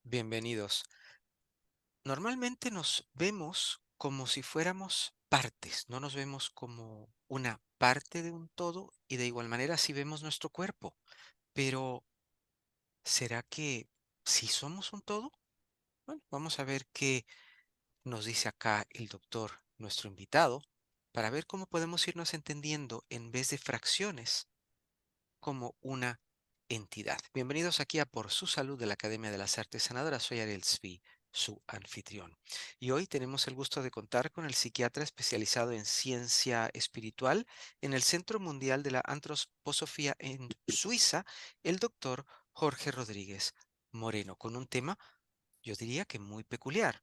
Bienvenidos. Normalmente nos vemos como si fuéramos partes, no nos vemos como una parte de un todo y de igual manera así vemos nuestro cuerpo. Pero, ¿será que sí somos un todo? Bueno, vamos a ver qué nos dice acá el doctor, nuestro invitado, para ver cómo podemos irnos entendiendo en vez de fracciones como una entidad. Bienvenidos aquí a Por su Salud de la Academia de las Artes Sanadoras. Soy Ariel Svi, su anfitrión. Y hoy tenemos el gusto de contar con el psiquiatra especializado en ciencia espiritual en el Centro Mundial de la Antroposofía en Suiza, el doctor Jorge Rodríguez Moreno, con un tema, yo diría que muy peculiar: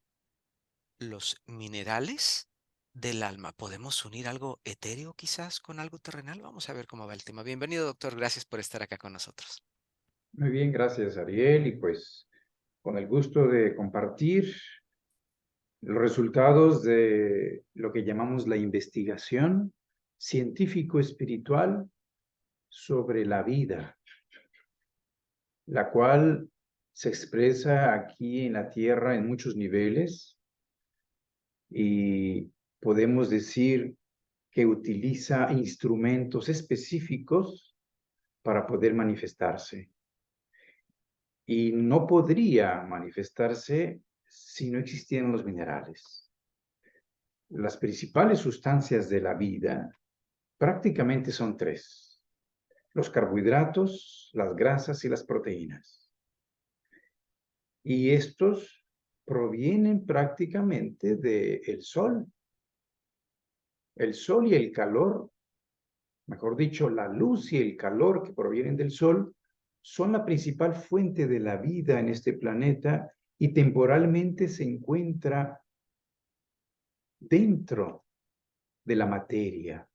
los minerales del alma. ¿Podemos unir algo etéreo quizás con algo terrenal? Vamos a ver cómo va el tema. Bienvenido, doctor. Gracias por estar acá con nosotros. Muy bien, gracias Ariel. Y pues con el gusto de compartir los resultados de lo que llamamos la investigación científico-espiritual sobre la vida, la cual se expresa aquí en la Tierra en muchos niveles y podemos decir que utiliza instrumentos específicos para poder manifestarse. Y no podría manifestarse si no existieran los minerales. Las principales sustancias de la vida prácticamente son tres: los carbohidratos, las grasas y las proteínas. Y estos provienen prácticamente del sol. El sol y el calor, mejor dicho, la luz y el calor que provienen del sol, son la principal fuente de la vida en este planeta y temporalmente se encuentra dentro de la materia.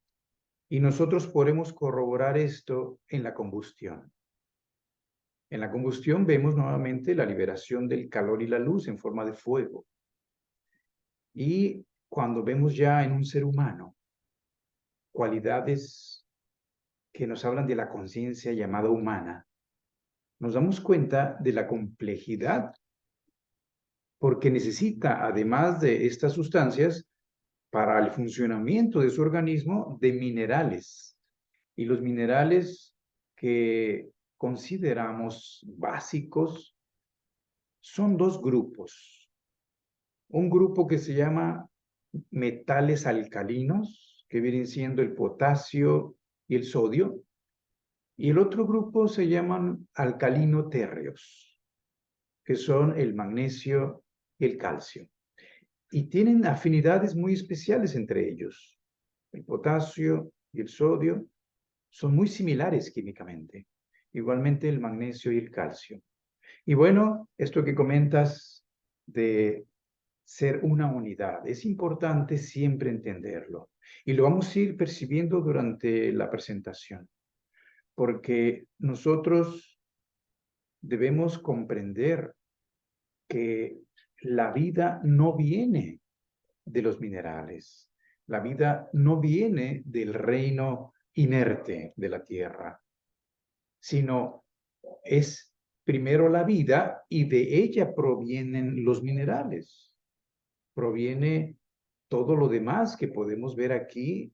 Y nosotros podemos corroborar esto en la combustión. En la combustión vemos nuevamente la liberación del calor y la luz en forma de fuego. Y cuando vemos ya en un ser humano cualidades que nos hablan de la conciencia llamada humana, nos damos cuenta de la complejidad, porque necesita, además de estas sustancias, para el funcionamiento de su organismo, de minerales. Y los minerales que consideramos básicos son dos grupos. Un grupo que se llama metales alcalinos, que vienen siendo el potasio y el sodio, y el otro grupo se llaman alcalino-térreos, que son el magnesio y el calcio. Y tienen afinidades muy especiales entre ellos. El potasio y el sodio son muy similares químicamente, igualmente el magnesio y el calcio. Y bueno, esto que comentas de ser una unidad, es importante siempre entenderlo. Y lo vamos a ir percibiendo durante la presentación, porque nosotros debemos comprender que la vida no viene de los minerales. La vida no viene del reino inerte de la tierra, sino es primero la vida y de ella provienen los minerales. Proviene todo lo demás que podemos ver aquí,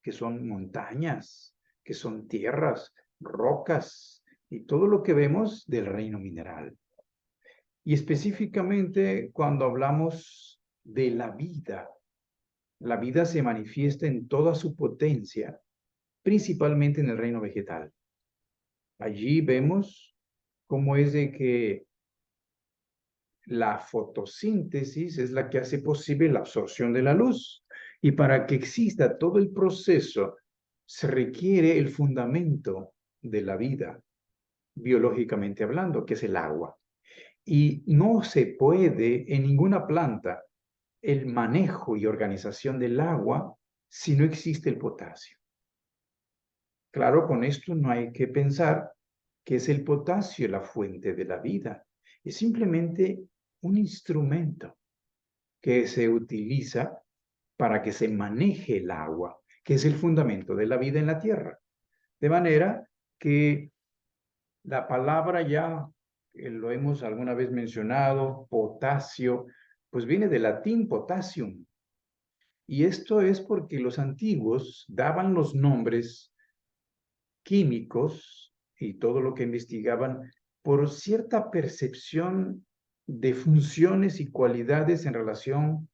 que son montañas, que son tierras, rocas y todo lo que vemos del reino mineral. Y específicamente cuando hablamos de la vida se manifiesta en toda su potencia, principalmente en el reino vegetal. Allí vemos cómo es de que la fotosíntesis es la que hace posible la absorción de la luz. Y para que exista todo el proceso, se requiere el fundamento de la vida, biológicamente hablando, que es el agua. Y no se puede en ninguna planta el manejo y organización del agua si no existe el potasio. Claro, con esto no hay que pensar que es el potasio la fuente de la vida. Es simplemente un instrumento que se utiliza para que se maneje el agua, que es el fundamento de la vida en la tierra. De manera que la palabra ya lo hemos alguna vez mencionado, potasio, pues viene del latín potassium. Y esto es porque los antiguos daban los nombres químicos y todo lo que investigaban por cierta percepción de funciones y cualidades en relación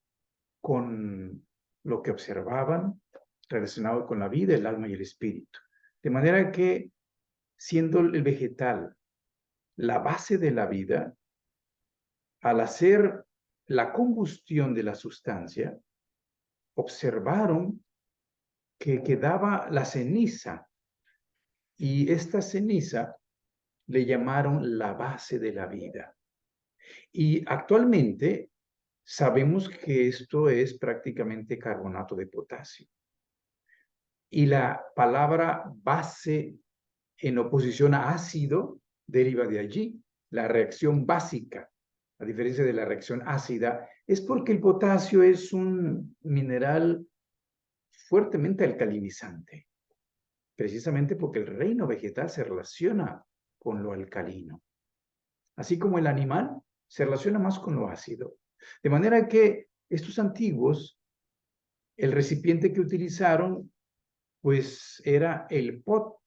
con lo que observaban relacionado con la vida, el alma y el espíritu. De manera que, siendo el vegetal la base de la vida, al hacer la combustión de la sustancia, observaron que quedaba la ceniza y esta ceniza le llamaron la base de la vida. Y actualmente sabemos que esto es prácticamente carbonato de potasio. Y la palabra base en oposición a ácido deriva de allí. La reacción básica, a diferencia de la reacción ácida, es porque el potasio es un mineral fuertemente alcalinizante, precisamente porque el reino vegetal se relaciona con lo alcalino, así como el animal se relaciona más con lo ácido. De manera que estos antiguos, el recipiente que utilizaron pues era el pot,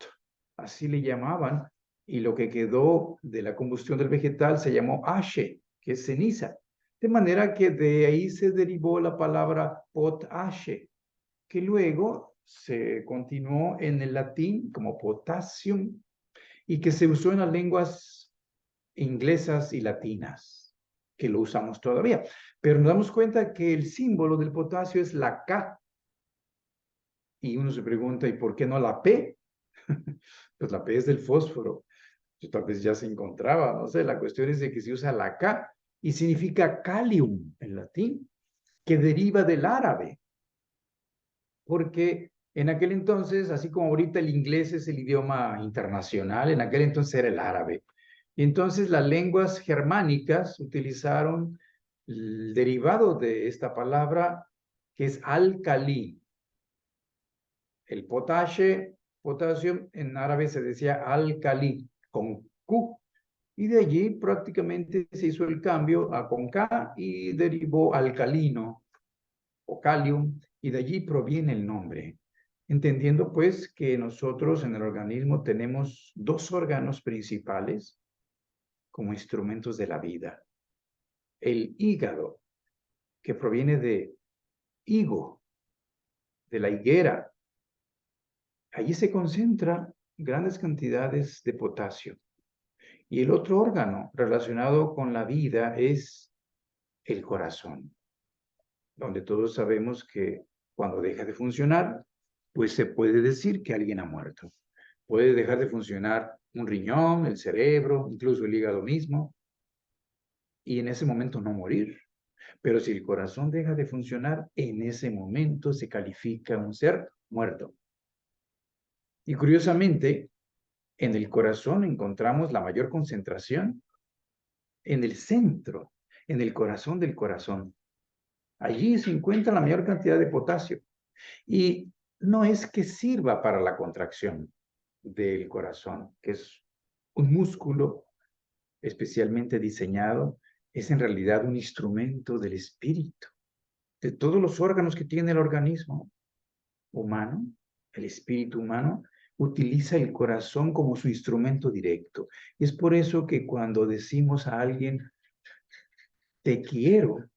así le llamaban, y lo que quedó de la combustión del vegetal se llamó ashe, que es ceniza. De manera que de ahí se derivó la palabra potashe, que luego se continuó en el latín como potassium y que se usó en las lenguas inglesas y latinas, que lo usamos todavía. Pero nos damos cuenta que el símbolo del potasio es la K, y uno se pregunta, ¿y por qué no la P? Pues la P es del fósforo. Pues tal vez ya se encontraba, no sé. La cuestión es de que se usa la K y significa calium en latín, que deriva del árabe, porque en aquel entonces, así como ahorita el inglés es el idioma internacional, en aquel entonces era el árabe. Y entonces las lenguas germánicas utilizaron el derivado de esta palabra, que es alcalí. El potasio en árabe se decía alcalí, con Q, y de allí prácticamente se hizo el cambio a con K y derivó alcalino o calium, y de allí proviene el nombre. Entendiendo pues que nosotros en el organismo tenemos dos órganos principales como instrumentos de la vida. El hígado, que proviene de higo, de la higuera. Allí se concentran grandes cantidades de potasio. Y el otro órgano relacionado con la vida es el corazón, donde todos sabemos que cuando deja de funcionar, pues se puede decir que alguien ha muerto. Puede dejar de funcionar un riñón, el cerebro, incluso el hígado mismo, y en ese momento no morir. Pero si el corazón deja de funcionar, en ese momento se califica un ser muerto. Y curiosamente, en el corazón encontramos la mayor concentración en el centro, en el corazón del corazón. Allí se encuentra la mayor cantidad de potasio. Y no es que sirva para la contracción del corazón, que es un músculo especialmente diseñado, es en realidad un instrumento del espíritu, de todos los órganos que tiene el organismo humano. El espíritu humano utiliza el corazón como su instrumento directo. Y es por eso que cuando decimos a alguien, te quiero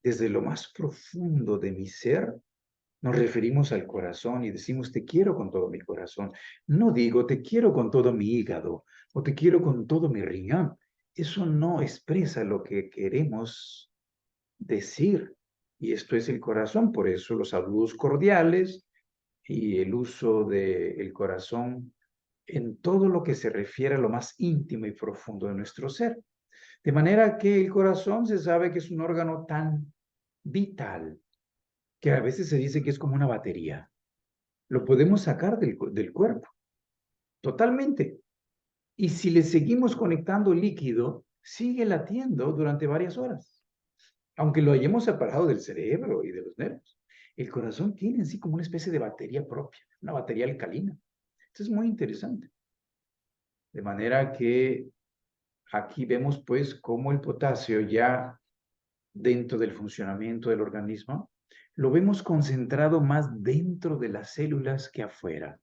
desde lo más profundo de mi ser, nos referimos al corazón y decimos, te quiero con todo mi corazón. No digo, te quiero con todo mi hígado o te quiero con todo mi riñón. Eso no expresa lo que queremos decir. Y esto es el corazón, por eso los saludos cordiales y el uso del corazón en todo lo que se refiere a lo más íntimo y profundo de nuestro ser. De manera que el corazón se sabe que es un órgano tan vital que a veces se dice que es como una batería. Lo podemos sacar del cuerpo, totalmente. Y si le seguimos conectando líquido, sigue latiendo durante varias horas, aunque lo hayamos separado del cerebro y de los nervios. El corazón tiene en sí como una especie de batería propia, una batería alcalina. Esto es muy interesante. De manera que aquí vemos pues cómo el potasio ya dentro del funcionamiento del organismo, lo vemos concentrado más dentro de las células que afuera,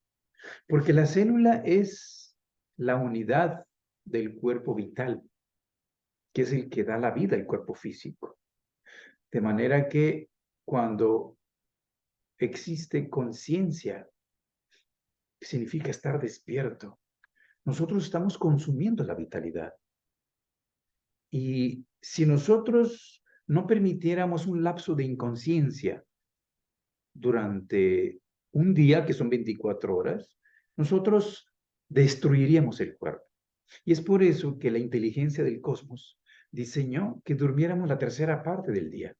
porque la célula es la unidad del cuerpo vital, que es el que da la vida al cuerpo físico. De manera que cuando existe conciencia, significa estar despierto. Nosotros estamos consumiendo la vitalidad. Y si nosotros no permitiéramos un lapso de inconsciencia durante un día, que son 24 horas, nosotros destruiríamos el cuerpo. Y es por eso que la inteligencia del cosmos diseñó que durmiéramos la tercera parte del día.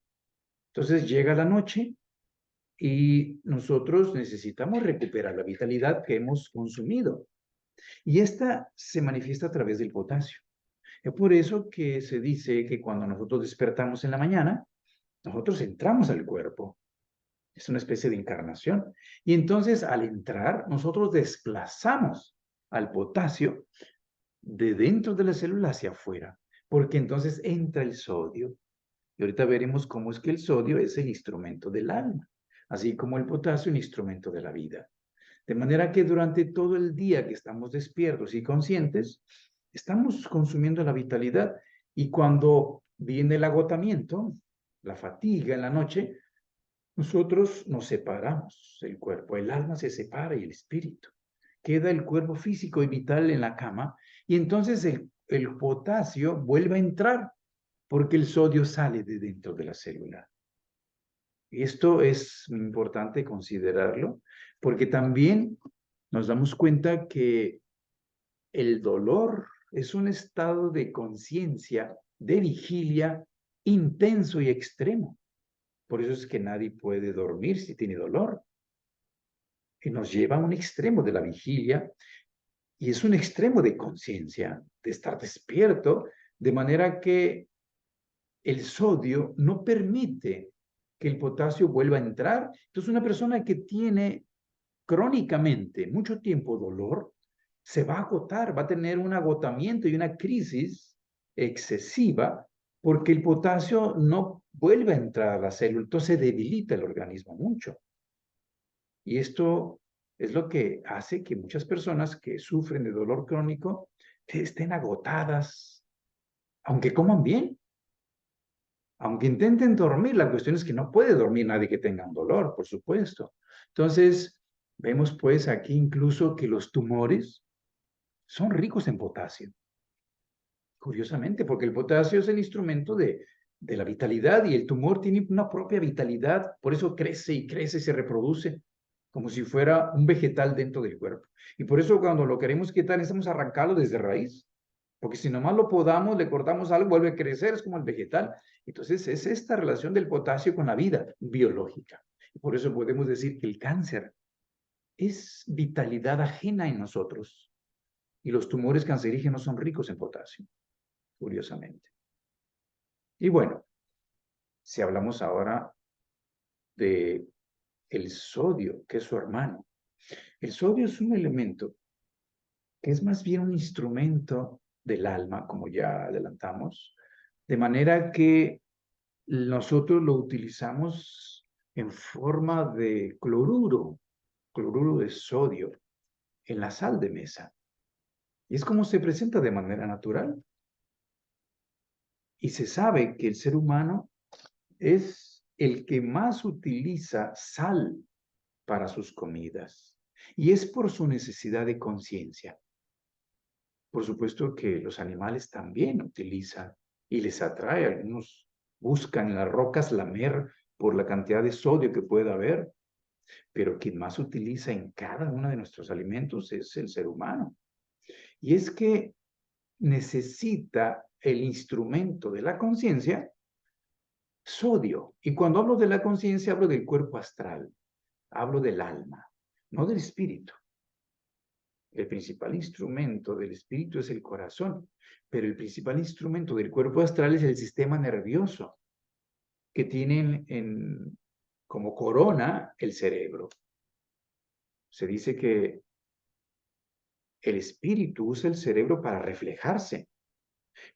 Entonces llega la noche y nosotros necesitamos recuperar la vitalidad que hemos consumido. Y esta se manifiesta a través del potasio. Es por eso que se dice que cuando nosotros despertamos en la mañana, nosotros entramos al cuerpo. Es una especie de encarnación. Y entonces al entrar, nosotros desplazamos al potasio de dentro de la célula hacia afuera, porque entonces entra el sodio. Y ahorita veremos cómo es que el sodio es el instrumento del alma, así como el potasio el instrumento de la vida. De manera que durante todo el día que estamos despiertos y conscientes, estamos consumiendo la vitalidad. Y cuando viene el agotamiento, la fatiga en la noche, nosotros nos separamos el cuerpo, el alma se separa y el espíritu. Queda el cuerpo físico y vital en la cama y entonces el potasio vuelve a entrar porque el sodio sale de dentro de la célula. Esto es importante considerarlo porque también nos damos cuenta que el dolor es un estado de conciencia, de vigilia intenso y extremo. Por eso es que nadie puede dormir si tiene dolor. Y nos lleva a un extremo de la vigilia y es un extremo de conciencia, de estar despierto, de manera que el sodio no permite que el potasio vuelva a entrar. Entonces, una persona que tiene crónicamente mucho tiempo dolor, se va a agotar, va a tener un agotamiento y una crisis excesiva porque el potasio no vuelve a entrar a la célula, entonces debilita el organismo mucho. Y esto es lo que hace que muchas personas que sufren de dolor crónico estén agotadas, aunque coman bien, aunque intenten dormir. La cuestión es que no puede dormir nadie que tenga un dolor, por supuesto. Entonces, vemos pues aquí incluso que los tumores son ricos en potasio, curiosamente, porque el potasio es el instrumento de la vitalidad y el tumor tiene una propia vitalidad, por eso crece y crece y se reproduce como si fuera un vegetal dentro del cuerpo. Y por eso cuando lo queremos quitar necesitamos arrancarlo desde raíz, porque si nomás lo podamos, le cortamos algo, vuelve a crecer, es como el vegetal. Entonces es esta relación del potasio con la vida biológica. Y por eso podemos decir que el cáncer es vitalidad ajena en nosotros y los tumores cancerígenos son ricos en potasio, curiosamente. Y bueno, si hablamos ahora de el sodio, que es su hermano. El sodio es un elemento que es más bien un instrumento del alma, como ya adelantamos, de manera que nosotros lo utilizamos en forma de cloruro de sodio, en la sal de mesa. Y es como se presenta de manera natural. Y se sabe que el ser humano es el que más utiliza sal para sus comidas. Y es por su necesidad de conciencia. Por supuesto que los animales también utilizan y les atrae. Algunos buscan en las rocas lamer por la cantidad de sodio que pueda haber, pero quien más utiliza en cada uno de nuestros alimentos es el ser humano. Y es que necesita el instrumento de la conciencia, sodio. Y cuando hablo de la conciencia, hablo del cuerpo astral, hablo del alma, no del espíritu. El principal instrumento del espíritu es el corazón, pero el principal instrumento del cuerpo astral es el sistema nervioso, que tienen como corona el cerebro. Se dice que el espíritu usa el cerebro para reflejarse.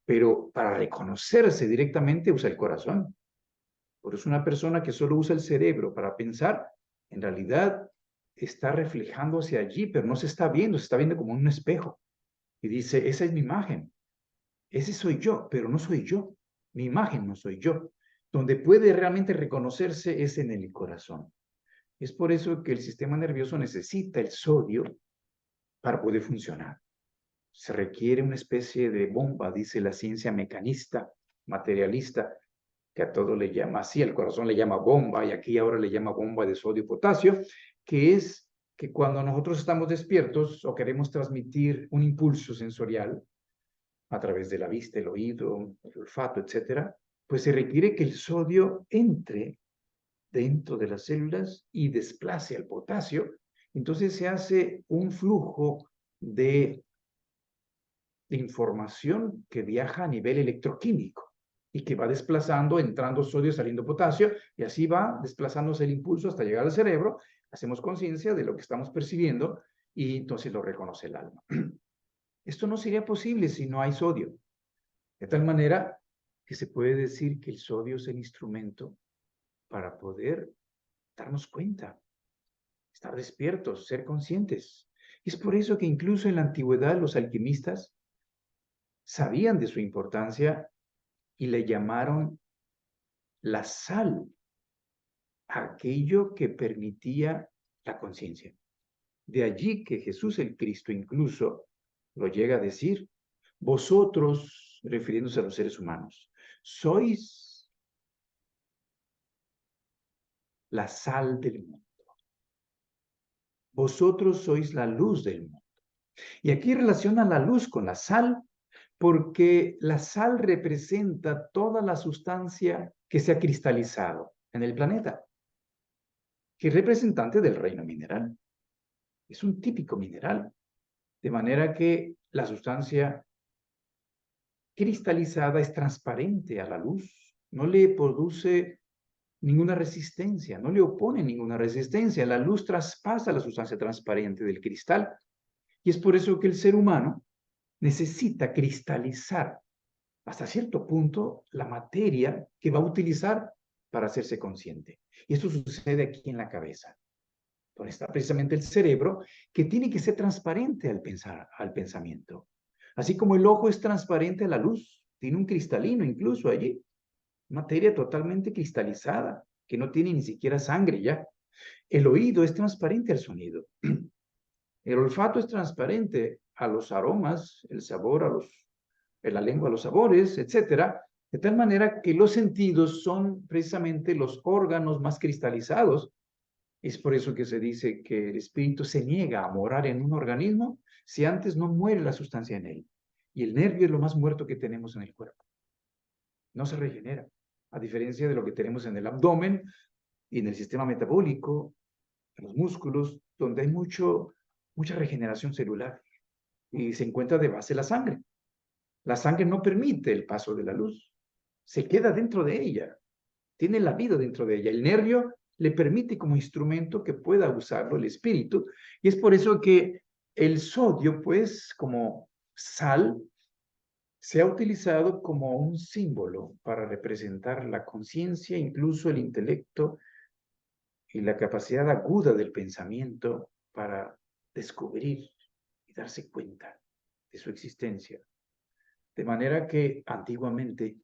pero para reconocerse directamente usa el corazón. Por eso una persona que solo usa el cerebro para pensar, en realidad está reflejando hacia allí, pero no se está viendo como en un espejo. Y dice, esa es mi imagen, ese soy yo, pero no soy yo. Mi imagen no soy yo. Donde puede realmente reconocerse es en el corazón. Es por eso que el sistema nervioso necesita el sodio para poder funcionar. Se requiere una especie de bomba, dice la ciencia mecanista, materialista, que a todo le llama así, el corazón le llama bomba y aquí ahora le llama bomba de sodio y potasio, que es que cuando nosotros estamos despiertos o queremos transmitir un impulso sensorial a través de la vista, el oído, el olfato, etcétera, pues se requiere que el sodio entre dentro de las células y desplace al potasio. Entonces se hace un flujo de información que viaja a nivel electroquímico y que va desplazando, entrando sodio, saliendo potasio, y así va desplazándose el impulso hasta llegar al cerebro. Hacemos conciencia de lo que estamos percibiendo y entonces lo reconoce el alma. Esto no sería posible si no hay sodio. De tal manera que se puede decir que el sodio es el instrumento para poder darnos cuenta, estar despiertos, ser conscientes. Y es por eso que incluso en la antigüedad los alquimistas sabían de su importancia y le llamaron la sal, aquello que permitía la conciencia. De allí que Jesús el Cristo incluso lo llega a decir, vosotros, refiriéndose a los seres humanos, sois la sal del mundo. Vosotros sois la luz del mundo. Y aquí relaciona la luz con la sal, porque la sal representa toda la sustancia que se ha cristalizado en el planeta, que es representante del reino mineral. Es un típico mineral, de manera que la sustancia cristalizada es transparente a la luz, no le produce ninguna resistencia, no le opone ninguna resistencia. La luz traspasa la sustancia transparente del cristal y es por eso que el ser humano necesita cristalizar hasta cierto punto la materia que va a utilizar para hacerse consciente. Y esto sucede aquí en la cabeza, donde está precisamente el cerebro, que tiene que ser transparente al pensar, al pensamiento. Así como el ojo es transparente a la luz, tiene un cristalino incluso allí, materia totalmente cristalizada, que no tiene ni siquiera sangre ya. El oído es transparente al sonido. El olfato es transparente a los aromas, el sabor a la lengua a los sabores, etcétera, de tal manera que los sentidos son precisamente los órganos más cristalizados. Es por eso que se dice que el espíritu se niega a morar en un organismo si antes no muere la sustancia en él. Y el nervio es lo más muerto que tenemos en el cuerpo. No se regenera, a diferencia de lo que tenemos en el abdomen y en el sistema metabólico, en los músculos, donde hay mucha regeneración celular y se encuentra de base la sangre. La sangre no permite el paso de la luz, se queda dentro de ella, tiene la vida dentro de ella. El nervio le permite como instrumento que pueda usarlo el espíritu, y es por eso que el sodio, pues, como sal, se ha utilizado como un símbolo para representar la conciencia, incluso el intelecto y la capacidad aguda del pensamiento para descubrir y darse cuenta de su existencia. De manera que antiguamente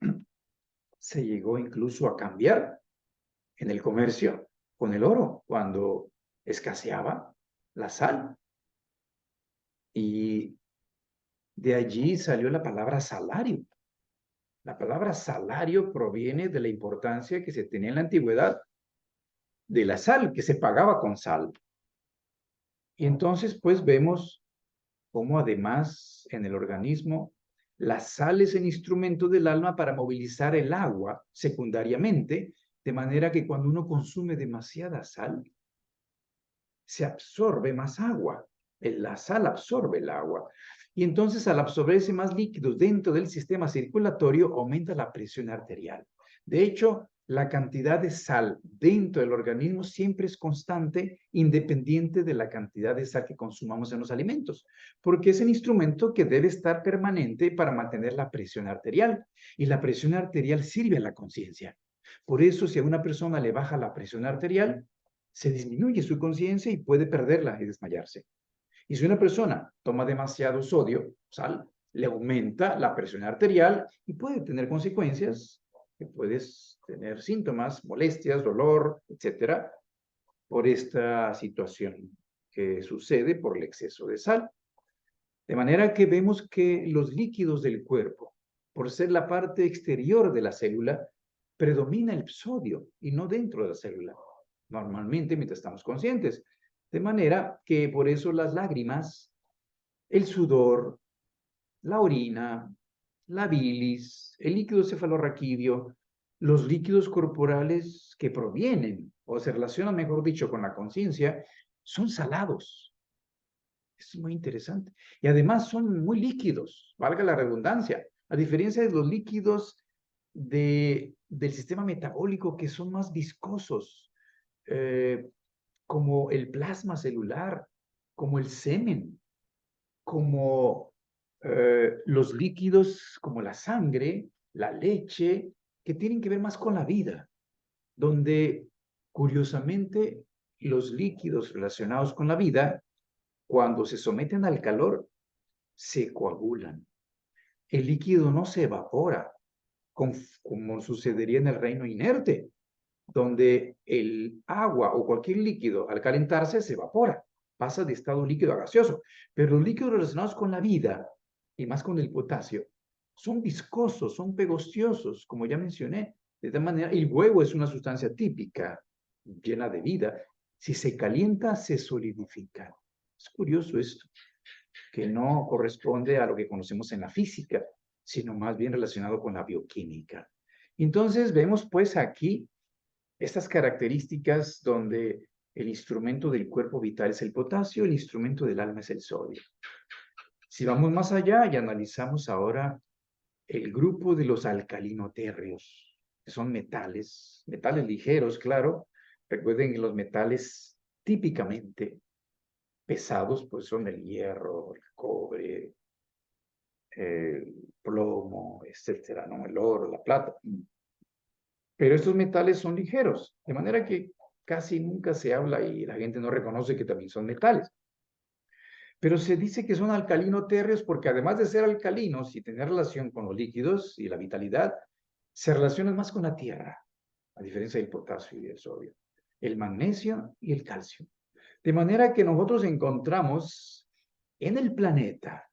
se llegó incluso a cambiar en el comercio con el oro cuando escaseaba la sal. Y de allí salió la palabra salario. La palabra salario proviene de la importancia que se tenía en la antigüedad de la sal, que se pagaba con sal. Y entonces, pues vemos cómo además en el organismo la sal es el instrumento del alma para movilizar el agua secundariamente, de manera que cuando uno consume demasiada sal, se absorbe más agua. La sal absorbe el agua. Y entonces al absorberse más líquidos dentro del sistema circulatorio, aumenta la presión arterial. De hecho, la cantidad de sal dentro del organismo siempre es constante, independiente de la cantidad de sal que consumamos en los alimentos, porque es el instrumento que debe estar permanente para mantener la presión arterial, y la presión arterial sirve a la conciencia. Por eso, si a una persona le baja la presión arterial, se disminuye su conciencia y puede perderla y desmayarse. Y si una persona toma demasiado sodio, sal, le aumenta la presión arterial y puede tener consecuencias, que puedes tener síntomas, molestias, dolor, etcétera, por esta situación que sucede por el exceso de sal. De manera que vemos que los líquidos del cuerpo, por ser la parte exterior de la célula, predomina el sodio y no dentro de la célula, normalmente mientras estamos conscientes. De manera que por eso las lágrimas, el sudor, la orina, la bilis, el líquido cefalorraquídeo, los líquidos corporales que provienen o se relacionan, mejor dicho, con la conciencia, son salados. Es muy interesante. Y además son muy líquidos, valga la redundancia, a diferencia de los líquidos del sistema metabólico que son más viscosos, eh, como el plasma celular, como el semen, como los líquidos como la sangre, la leche, que tienen que ver más con la vida, donde curiosamente los líquidos relacionados con la vida, cuando se someten al calor, se coagulan. El líquido no se evapora, como sucedería en el reino inerte, donde el agua o cualquier líquido al calentarse se evapora, pasa de estado líquido a gaseoso. Pero los líquidos relacionados con la vida, y más con el potasio, son viscosos, son pegostiosos, como ya mencioné. De tal manera, el huevo es una sustancia típica, llena de vida. Si se calienta, se solidifica. Es curioso esto, que no corresponde a lo que conocemos en la física, sino más bien relacionado con la bioquímica. Entonces, vemos pues aquí estas características donde el instrumento del cuerpo vital es el potasio, el instrumento del alma es el sodio. Si vamos más allá y analizamos ahora el grupo de los alcalinotérreos, que son metales, metales ligeros, claro. Recuerden que los metales típicamente pesados, pues son el hierro, el cobre, el plomo, etcétera, ¿no? El oro, la plata. Pero estos metales son ligeros, de manera que casi nunca se habla y la gente no reconoce que también son metales. Pero se dice que son alcalino-térreos porque además de ser alcalinos y tener relación con los líquidos y la vitalidad, se relacionan más con la tierra, a diferencia del potasio y del sodio, el magnesio y el calcio. De manera que nosotros encontramos en el planeta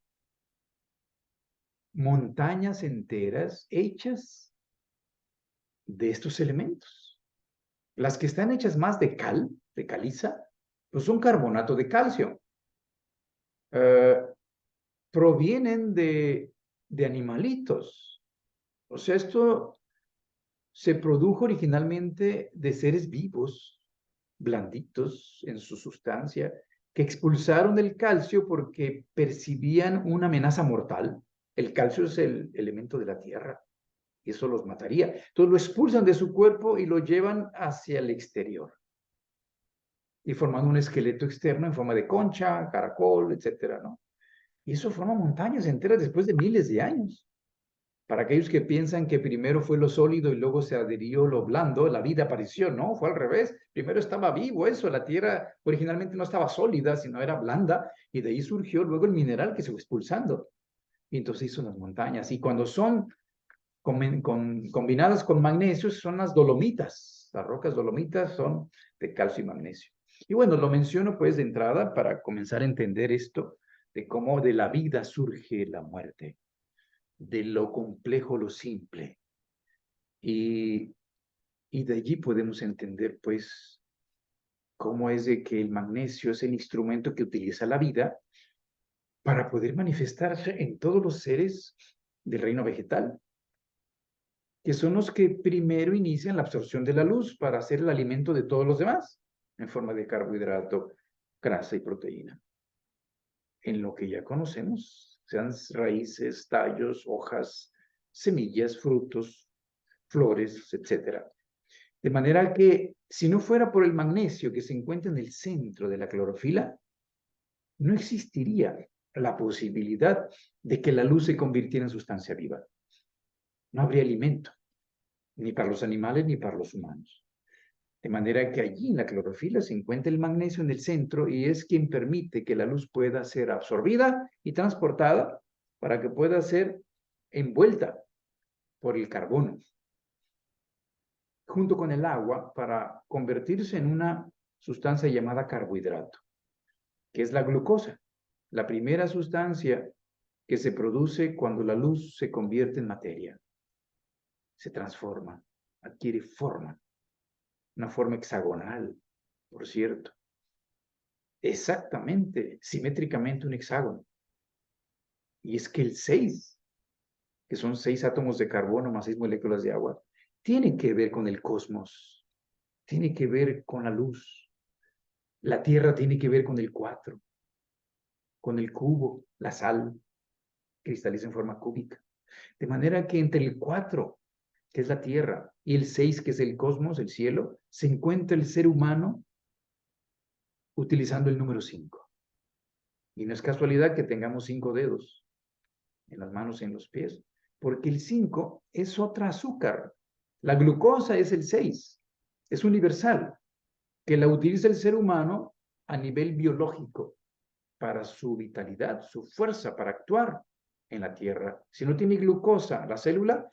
montañas enteras hechas de estos elementos. Las que están hechas más de cal, de caliza, pues son carbonato de calcio. Eh, Provienen de animalitos. O sea, esto se produjo originalmente de seres vivos, blanditos en su sustancia, que expulsaron el calcio porque percibían una amenaza mortal. El calcio es el elemento de la tierra, y eso los mataría. Entonces lo expulsan de su cuerpo y lo llevan hacia el exterior, y formando un esqueleto externo en forma de concha, caracol, etcétera, ¿no? Y eso forma montañas enteras después de miles de años. Para aquellos que piensan que primero fue lo sólido y luego se adhirió lo blando, la vida apareció, no, fue al revés. Primero estaba vivo eso, la tierra originalmente no estaba sólida, sino era blanda, y de ahí surgió luego el mineral que se fue expulsando. Y entonces hizo las montañas. Y cuando son combinadas con magnesio, son las dolomitas. Las rocas dolomitas son de calcio y magnesio. Y bueno, lo menciono pues de entrada para comenzar a entender esto de cómo de la vida surge la muerte, de lo complejo lo simple. Y, y de allí podemos entender pues cómo es de que el magnesio es el instrumento que utiliza la vida para poder manifestarse en todos los seres del reino vegetal, que son los que primero inician la absorción de la luz para hacer el alimento de todos los demás, en forma de carbohidrato, grasa y proteína. En lo que ya conocemos, sean raíces, tallos, hojas, semillas, frutos, flores, etcétera. De manera que, si no fuera por el magnesio que se encuentra en el centro de la clorofila, no existiría la posibilidad de que la luz se convirtiera en sustancia viva. No habría alimento, ni para los animales ni para los humanos. De manera que allí en la clorofila se encuentra el magnesio en el centro y es quien permite que la luz pueda ser absorbida y transportada para que pueda ser envuelta por el carbono junto con el agua para convertirse en una sustancia llamada carbohidrato, que es la glucosa, la primera sustancia que se produce cuando la luz se convierte en materia, se transforma, adquiere forma, una forma hexagonal, por cierto, exactamente, simétricamente un hexágono. Y es que el 6, que son 6 átomos de carbono más 6 moléculas de agua, tiene que ver con el cosmos, tiene que ver con la luz. La Tierra tiene que ver con el 4, con el cubo, la sal, cristaliza en forma cúbica. De manera que entre el 4, que es la Tierra, y el 6, que es el cosmos, el cielo, se encuentra el ser humano utilizando el número 5. Y no es casualidad que tengamos 5 dedos en las manos y en los pies, porque el 5 es otra azúcar. La glucosa es el 6, es universal, que la utiliza el ser humano a nivel biológico para su vitalidad, su fuerza para actuar en la Tierra. Si no tiene glucosa la célula,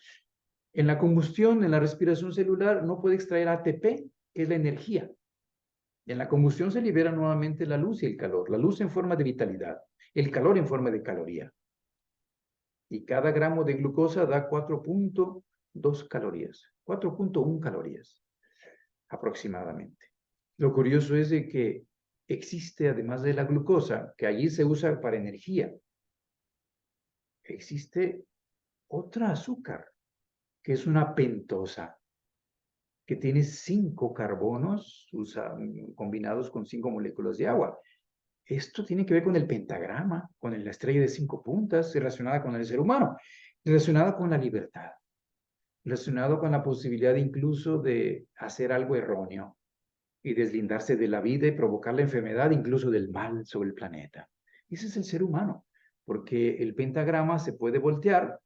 en la combustión, en la respiración celular, no puede extraer ATP, que es la energía. Y en la combustión se libera nuevamente la luz y el calor. La luz en forma de vitalidad, el calor en forma de caloría. Y cada gramo de glucosa da 4.2 calorías, 4.1 calorías aproximadamente. Lo curioso es de que existe, además de la glucosa, que allí se usa para energía, existe otra azúcar, que es una pentosa, que tiene 5 carbonos combinados con 5 moléculas de agua. Esto tiene que ver con el pentagrama, con la estrella de 5 puntas, relacionada con el ser humano, relacionada con la libertad, relacionado con la posibilidad incluso de hacer algo erróneo y deslindarse de la vida y provocar la enfermedad, incluso del mal sobre el planeta. Ese es el ser humano, porque el pentagrama se puede voltear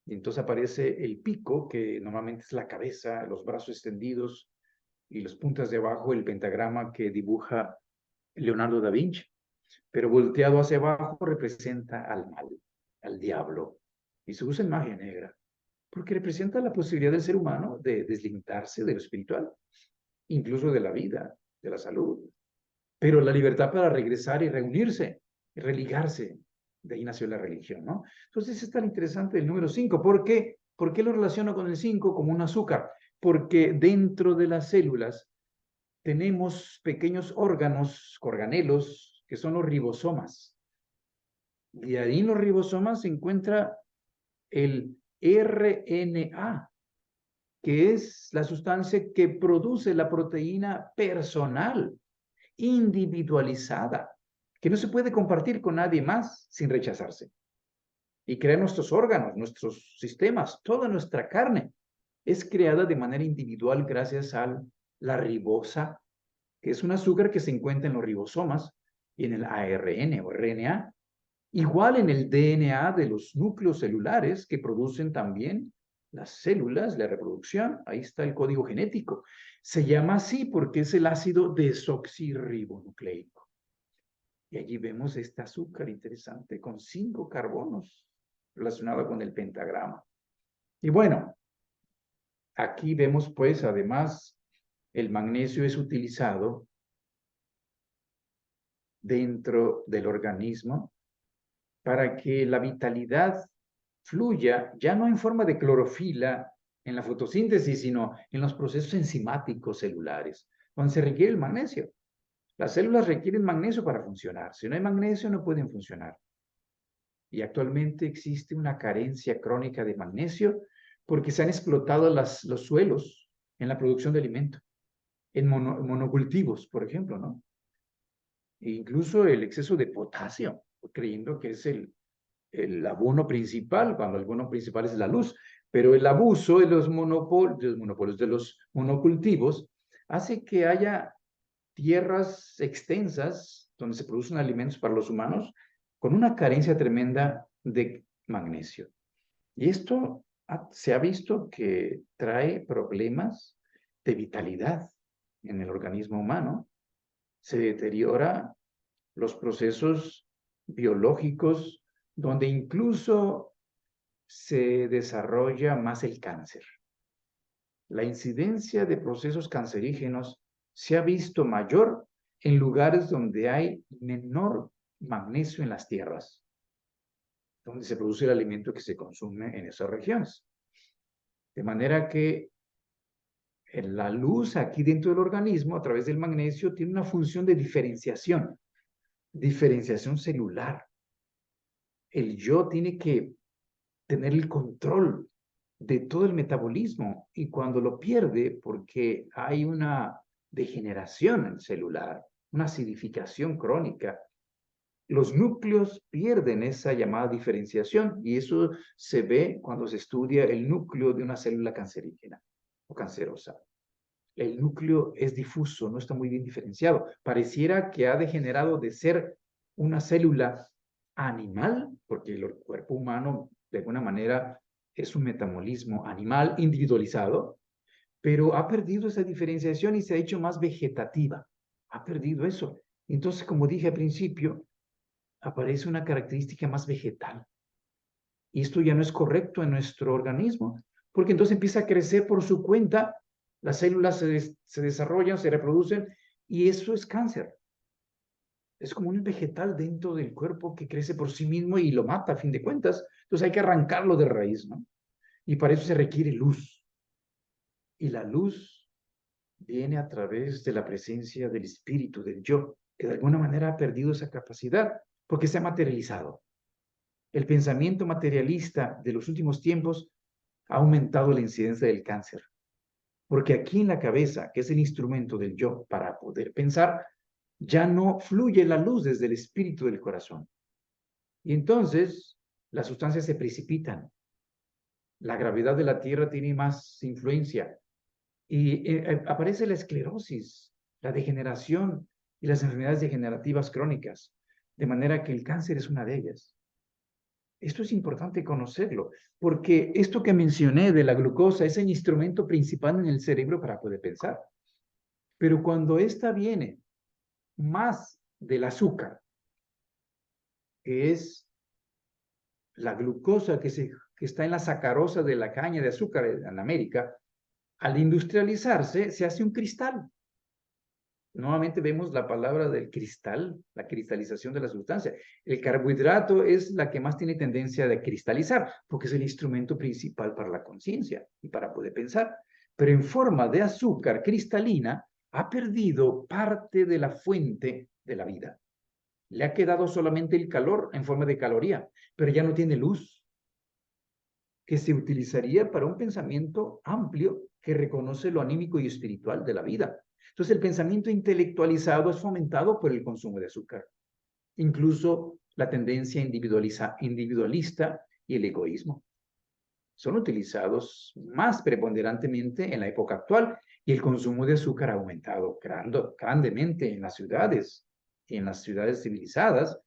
y entonces aparece el pico, que normalmente es la cabeza, los brazos extendidos y las puntas de abajo, el pentagrama que dibuja Leonardo da Vinci, pero volteado hacia abajo representa al mal, al diablo, y se usa en magia negra, porque representa la posibilidad del ser humano de deslindarse de lo espiritual, incluso de la vida, de la salud, pero la libertad para regresar y reunirse, y religarse. De ahí nació la religión, ¿no? Entonces es tan interesante el número 5. ¿Por qué? ¿Por qué lo relaciono con el 5 como un azúcar? Porque dentro de las células tenemos pequeños órganos, organelos, que son los ribosomas. Y ahí en los ribosomas se encuentra el RNA, que es la sustancia que produce la proteína personal, individualizada, que no se puede compartir con nadie más sin rechazarse. Y crea nuestros órganos, nuestros sistemas, toda nuestra carne es creada de manera individual gracias a la ribosa, que es un azúcar que se encuentra en los ribosomas y en el ARN o RNA. Igual en el DNA de los núcleos celulares que producen también las células, la reproducción, ahí está el código genético. Se llama así porque es el ácido desoxirribonucleico. Y allí vemos este azúcar interesante con 5 carbonos relacionado con el pentagrama. Y bueno, aquí vemos pues además el magnesio es utilizado dentro del organismo para que la vitalidad fluya ya no en forma de clorofila en la fotosíntesis, sino en los procesos enzimáticos celulares, donde se requiere el magnesio. Las células requieren magnesio para funcionar. Si no hay magnesio, no pueden funcionar. Y actualmente existe una carencia crónica de magnesio porque se han explotado los suelos en la producción de alimento, en monocultivos, por ejemplo, ¿no? E incluso el exceso de potasio, creyendo que es el abono principal, cuando el abono principal es la luz, pero el abuso de los monopolios, de los monocultivos, hace que haya tierras extensas donde se producen alimentos para los humanos con una carencia tremenda de magnesio. Y esto se ha visto que trae problemas de vitalidad en el organismo humano. Se deteriora los procesos biológicos donde incluso se desarrolla más el cáncer. La incidencia de procesos cancerígenos se ha visto mayor en lugares donde hay menor magnesio en las tierras, donde se produce el alimento que se consume en esas regiones. De manera que la luz aquí dentro del organismo, a través del magnesio, tiene una función de diferenciación celular. El yo tiene que tener el control de todo el metabolismo y cuando lo pierde porque hay una degeneración celular, una acidificación crónica, los núcleos pierden esa llamada diferenciación y eso se ve cuando se estudia el núcleo de una célula cancerígena o cancerosa. El núcleo es difuso, no está muy bien diferenciado. Pareciera que ha degenerado de ser una célula animal, porque el cuerpo humano de alguna manera es un metabolismo animal individualizado, pero ha perdido esa diferenciación y se ha hecho más vegetativa. Ha perdido eso. Entonces, como dije al principio, aparece una característica más vegetal. Y esto ya no es correcto en nuestro organismo, porque entonces empieza a crecer por su cuenta, las células se desarrollan, se reproducen, y eso es cáncer. Es como un vegetal dentro del cuerpo que crece por sí mismo y lo mata a fin de cuentas. Entonces hay que arrancarlo de raíz, ¿no? Y para eso se requiere luz. Y la luz viene a través de la presencia del espíritu, del yo, que de alguna manera ha perdido esa capacidad porque se ha materializado. El pensamiento materialista de los últimos tiempos ha aumentado la incidencia del cáncer. Porque aquí en la cabeza, que es el instrumento del yo para poder pensar, ya no fluye la luz desde el espíritu del corazón. Y entonces las sustancias se precipitan. La gravedad de la Tierra tiene más influencia. Y aparece la esclerosis, la degeneración y las enfermedades degenerativas crónicas. De manera que el cáncer es una de ellas. Esto es importante conocerlo, porque esto que mencioné de la glucosa es el instrumento principal en el cerebro para poder pensar. Pero cuando esta viene más del azúcar, que es la glucosa que está en la sacarosa de la caña de azúcar en América, al industrializarse se hace un cristal. Nuevamente vemos la palabra del cristal, la cristalización de la sustancia. El carbohidrato es la que más tiene tendencia de cristalizar, porque es el instrumento principal para la conciencia y para poder pensar. Pero en forma de azúcar cristalina, ha perdido parte de la fuente de la vida. Le ha quedado solamente el calor en forma de caloría, pero ya no tiene luz, que se utilizaría para un pensamiento amplio que reconoce lo anímico y espiritual de la vida. Entonces, el pensamiento intelectualizado es fomentado por el consumo de azúcar, incluso la tendencia individualista y el egoísmo. Son utilizados más preponderantemente en la época actual y el consumo de azúcar ha aumentado grandemente en las ciudades y en las ciudades civilizadas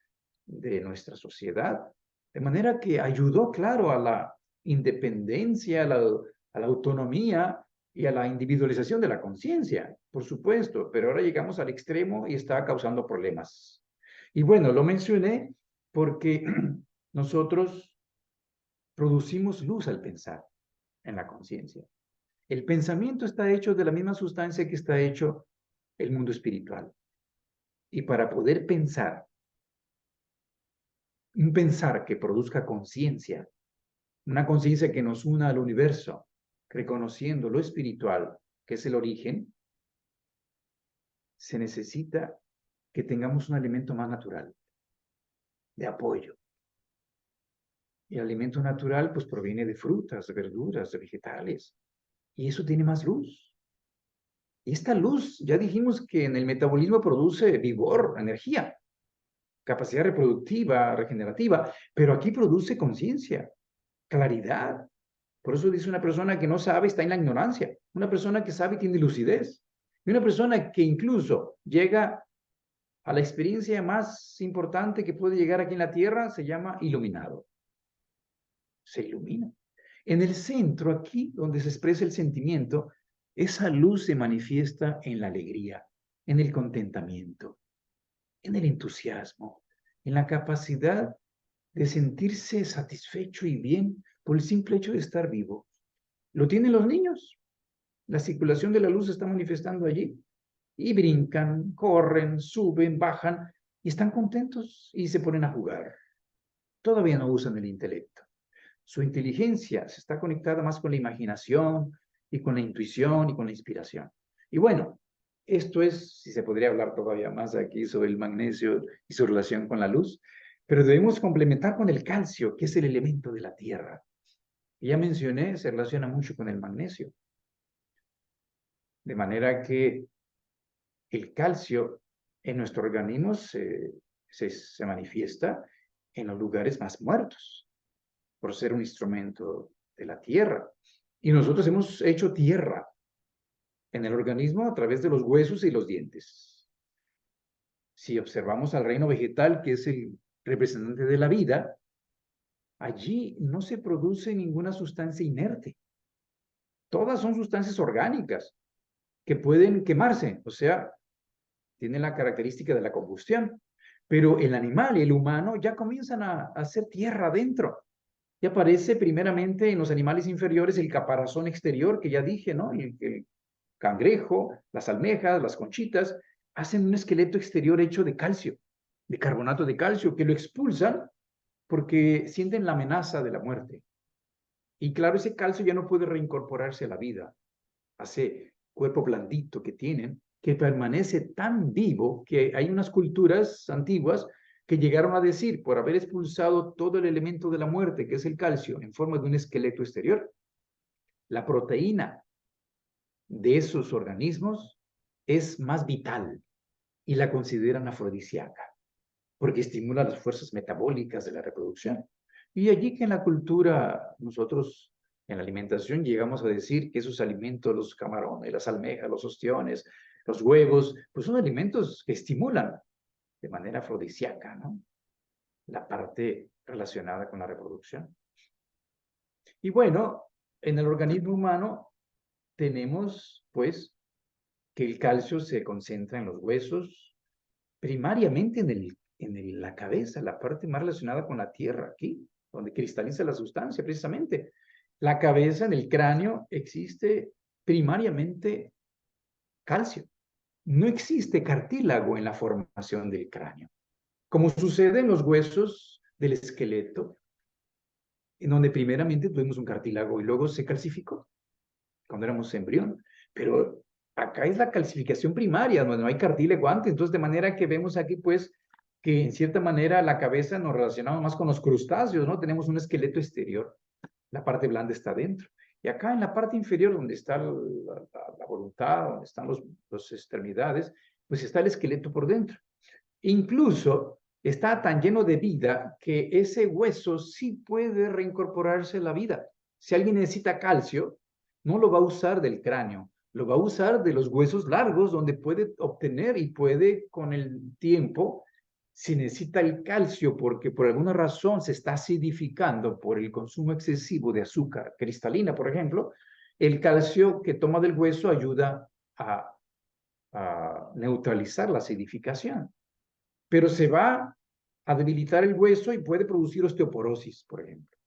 de nuestra sociedad. De manera que ayudó, claro, a la independencia, a la autonomía y a la individualización de la conciencia, por supuesto, pero ahora llegamos al extremo y está causando problemas. Y bueno, lo mencioné porque nosotros producimos luz al pensar en la conciencia. El pensamiento está hecho de la misma sustancia que está hecho el mundo espiritual. Y para poder pensar, un pensar que produzca conciencia, una conciencia que nos una al universo, reconociendo lo espiritual, que es el origen, se necesita que tengamos un alimento más natural, de apoyo. Y el alimento natural pues proviene de frutas, de verduras, de vegetales. Y eso tiene más luz. Y esta luz, ya dijimos que en el metabolismo produce vigor, energía. capacidad reproductiva, regenerativa, pero aquí produce conciencia, claridad. Por eso dice una persona que no sabe está en la ignorancia. Una persona que sabe tiene lucidez. Y una persona que incluso llega a la experiencia más importante que puede llegar aquí en la tierra se llama iluminado. Se ilumina. En el centro, aquí donde se expresa el sentimiento, esa luz se manifiesta en la alegría, en el contentamiento, en el entusiasmo, en la capacidad de sentirse satisfecho y bien por el simple hecho de estar vivo. Lo tienen los niños. La circulación de la luz se está manifestando allí. Y brincan, corren, suben, bajan y están contentos y se ponen a jugar. Todavía no usan el intelecto. Su inteligencia se está conectada más con la imaginación y con la intuición y con la inspiración. Y bueno, esto es, si se podría hablar todavía más aquí sobre el magnesio y su relación con la luz, pero debemos complementar con el calcio, que es el elemento de la tierra. Ya mencioné, se relaciona mucho con el magnesio. De manera que el calcio en nuestro organismo se manifiesta en los lugares más muertos, por ser un instrumento de la tierra. Y nosotros hemos hecho tierra en el organismo a través de los huesos y los dientes. Si observamos al reino vegetal, que es el representante de la vida, allí no se produce ninguna sustancia inerte. Todas son sustancias orgánicas que pueden quemarse, o sea, tienen la característica de la combustión. Pero el animal y el humano ya comienzan a hacer tierra adentro. Y aparece primeramente en los animales inferiores el caparazón exterior, que ya dije, ¿no? El cangrejo, las almejas, las conchitas, hacen un esqueleto exterior hecho de calcio, de carbonato de calcio, que lo expulsan porque sienten la amenaza de la muerte. Y claro, ese calcio ya no puede reincorporarse a la vida, a ese cuerpo blandito que tienen, que permanece tan vivo que hay unas culturas antiguas que llegaron a decir, por haber expulsado todo el elemento de la muerte, que es el calcio, en forma de un esqueleto exterior, la proteína de esos organismos es más vital y la consideran afrodisíaca, porque estimula las fuerzas metabólicas de la reproducción. Y allí que en la cultura, nosotros en la alimentación llegamos a decir que esos alimentos, los camarones, las almejas, los ostiones, los huevos, pues son alimentos que estimulan de manera afrodisíaca, ¿no? La parte relacionada con la reproducción. Y bueno, en el organismo humano tenemos, pues, que el calcio se concentra en los huesos, primariamente en la cabeza, la parte más relacionada con la tierra, aquí, donde cristaliza la sustancia, precisamente. La cabeza, en el cráneo, existe primariamente calcio. No existe cartílago en la formación del cráneo, como sucede en los huesos del esqueleto, en donde primeramente tuvimos un cartílago y luego se calcificó cuando éramos embrión. Pero acá es la calcificación primaria, donde no hay cartílago antes. Entonces, de manera que vemos aquí, pues, que en cierta manera la cabeza nos relacionamos más con los crustáceos, ¿no? Tenemos un esqueleto exterior, la parte blanda está dentro. Y acá en la parte inferior, donde está la voluntad, donde están las extremidades, pues está el esqueleto por dentro. Incluso está tan lleno de vida que ese hueso sí puede reincorporarse a la vida. Si alguien necesita calcio, no lo va a usar del cráneo, lo va a usar de los huesos largos donde puede obtener y puede con el tiempo, si necesita el calcio porque por alguna razón se está acidificando por el consumo excesivo de azúcar cristalina, por ejemplo, el calcio que toma del hueso ayuda a neutralizar la acidificación, pero se va a debilitar el hueso y puede producir osteoporosis, por ejemplo.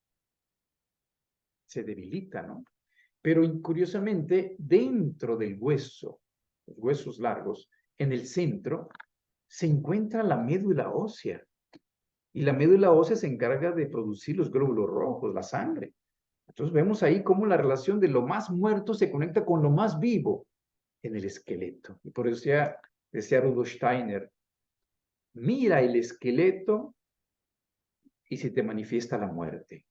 Se debilita, ¿no? Pero curiosamente, dentro del hueso, los huesos largos, en el centro, se encuentra la médula ósea. Y la médula ósea se encarga de producir los glóbulos rojos, la sangre. Entonces vemos ahí cómo la relación de lo más muerto se conecta con lo más vivo en el esqueleto. Y por eso decía Rudolf Steiner, mira el esqueleto y se te manifiesta la muerte.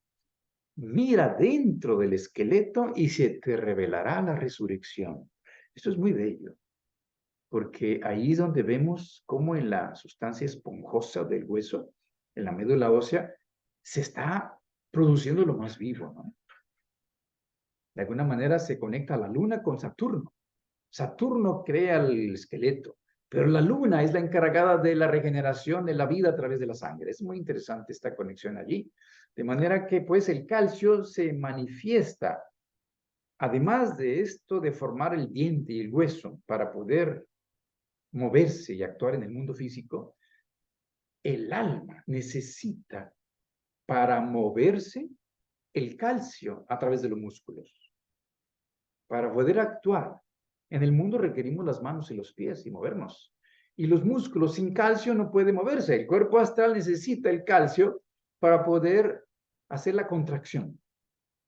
Mira dentro del esqueleto y se te revelará la resurrección. Esto es muy bello. porque ahí es donde vemos cómo en la sustancia esponjosa del hueso, en la médula ósea, se está produciendo lo más vivo, ¿no? De alguna manera se conecta la luna con Saturno. Saturno crea el esqueleto, pero la luna es la encargada de la regeneración de la vida a través de la sangre. Es muy interesante esta conexión allí. De manera que, pues, el calcio se manifiesta, además de esto de formar el diente y el hueso para poder moverse y actuar en el mundo físico, el alma necesita para moverse el calcio a través de los músculos. Para poder actuar en el mundo requerimos las manos y los pies y movernos. Y los músculos sin calcio no pueden moverse. El cuerpo astral necesita el calcio para poder hacer la contracción.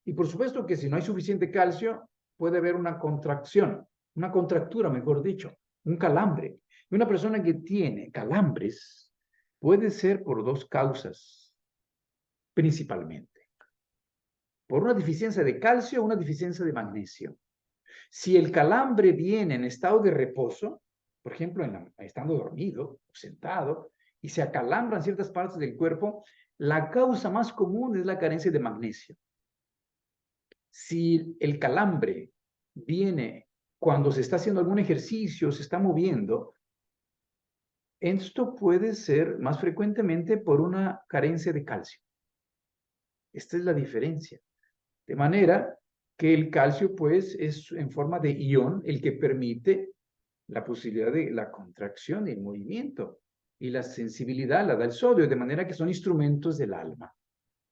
Y por supuesto que si no hay suficiente calcio, puede haber una contractura, mejor dicho, un calambre. Y una persona que tiene calambres puede ser por dos causas, principalmente. Por una deficiencia de calcio o una deficiencia de magnesio. Si el calambre viene en estado de reposo, por ejemplo, estando dormido o sentado, y se acalambran ciertas partes del cuerpo, la causa más común es la carencia de magnesio. Si el calambre viene cuando se está haciendo algún ejercicio, se está moviendo, esto puede ser más frecuentemente por una carencia de calcio. Esta es la diferencia. De manera que el calcio, pues, es en forma de ion el que permite la posibilidad de la contracción y el movimiento. Y la sensibilidad la da el sodio, de manera que son instrumentos del alma.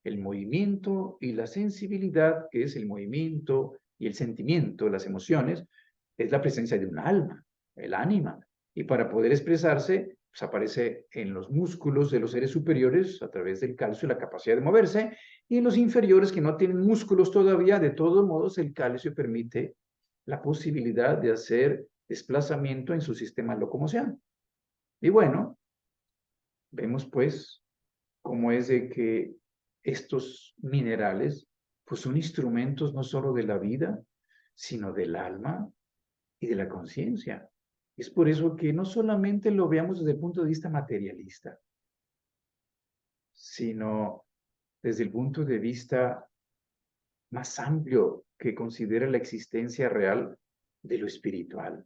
El movimiento y la sensibilidad, que es el movimiento y el sentimiento, las emociones, es la presencia de un alma, el ánima. Y para poder expresarse, pues aparece en los músculos de los seres superiores a través del calcio la capacidad de moverse, y en los inferiores que no tienen músculos todavía, de todos modos el calcio permite la posibilidad de hacer desplazamiento en su sistema de locomoción. Y bueno, vemos pues cómo es de que estos minerales pues son instrumentos no solo de la vida, sino del alma y de la conciencia. Es por eso que no solamente lo veamos desde el punto de vista materialista, sino desde el punto de vista más amplio que considera la existencia real de lo espiritual,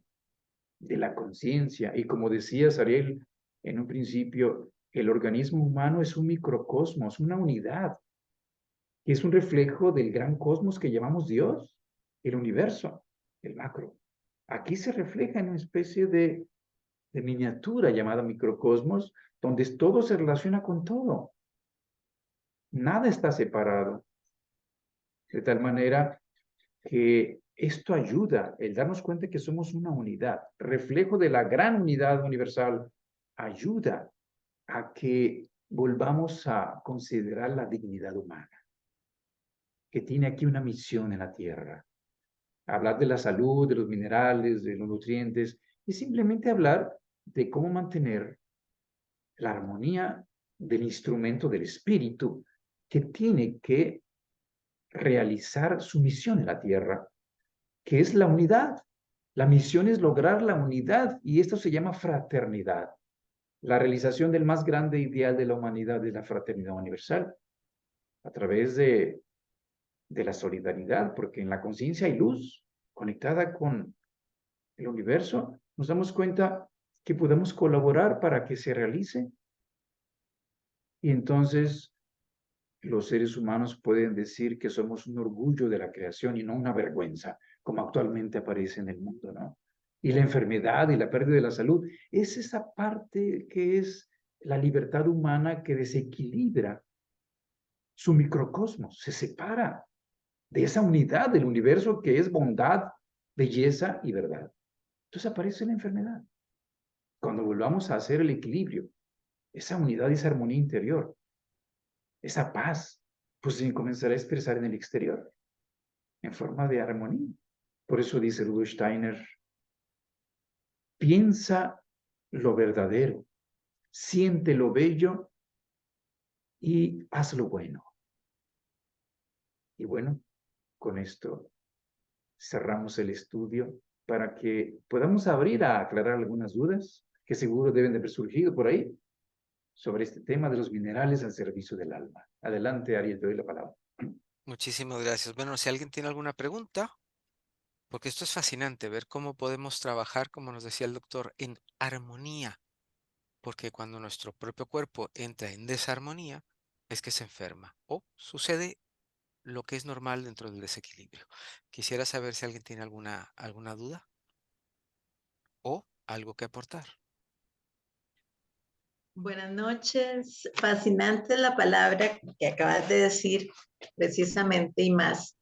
de la conciencia. Y como decía Ariel en un principio, el organismo humano es un microcosmos, una unidad, que es un reflejo del gran cosmos que llamamos Dios, el universo, el macro. Aquí se refleja en una especie de miniatura llamada microcosmos, donde todo se relaciona con todo. Nada está separado. De tal manera que esto ayuda, el darnos cuenta que somos una unidad, reflejo de la gran unidad universal, ayuda a que volvamos a considerar la dignidad humana, que tiene aquí una misión en la tierra. Hablar de la salud, de los minerales, de los nutrientes, y simplemente hablar de cómo mantener la armonía del instrumento del espíritu que tiene que realizar su misión en la tierra, que es la unidad. La misión es lograr la unidad y esto se llama fraternidad. La realización del más grande ideal de la humanidad es la fraternidad universal, a través de la solidaridad, porque en la conciencia hay luz conectada con el universo. Nos damos cuenta que podemos colaborar para que se realice y entonces los seres humanos pueden decir que somos un orgullo de la creación y no una vergüenza, como actualmente aparece en el mundo, ¿no? Y la enfermedad y la pérdida de la salud es esa parte que es la libertad humana que desequilibra su microcosmos, se separa de esa unidad del universo que es bondad, belleza y verdad. Entonces aparece la enfermedad. Cuando volvamos a hacer el equilibrio, esa unidad y esa armonía interior, esa paz, pues se comenzará a expresar en el exterior, en forma de armonía. Por eso dice Rudolf Steiner, piensa lo verdadero, siente lo bello y haz lo bueno. Y bueno, con esto cerramos el estudio para que podamos abrir a aclarar algunas dudas que seguro deben de haber surgido por ahí sobre este tema de los minerales al servicio del alma. Adelante, Ariel, te doy la palabra. Muchísimas gracias. Bueno, si alguien tiene alguna pregunta, porque esto es fascinante, ver cómo podemos trabajar, como nos decía el doctor, en armonía, porque cuando nuestro propio cuerpo entra en desarmonía, es que se enferma o sucede lo que es normal dentro del desequilibrio. Quisiera saber si alguien tiene alguna duda o algo que aportar. Buenas noches. Fascinante la palabra que acabas de decir, precisamente, y más.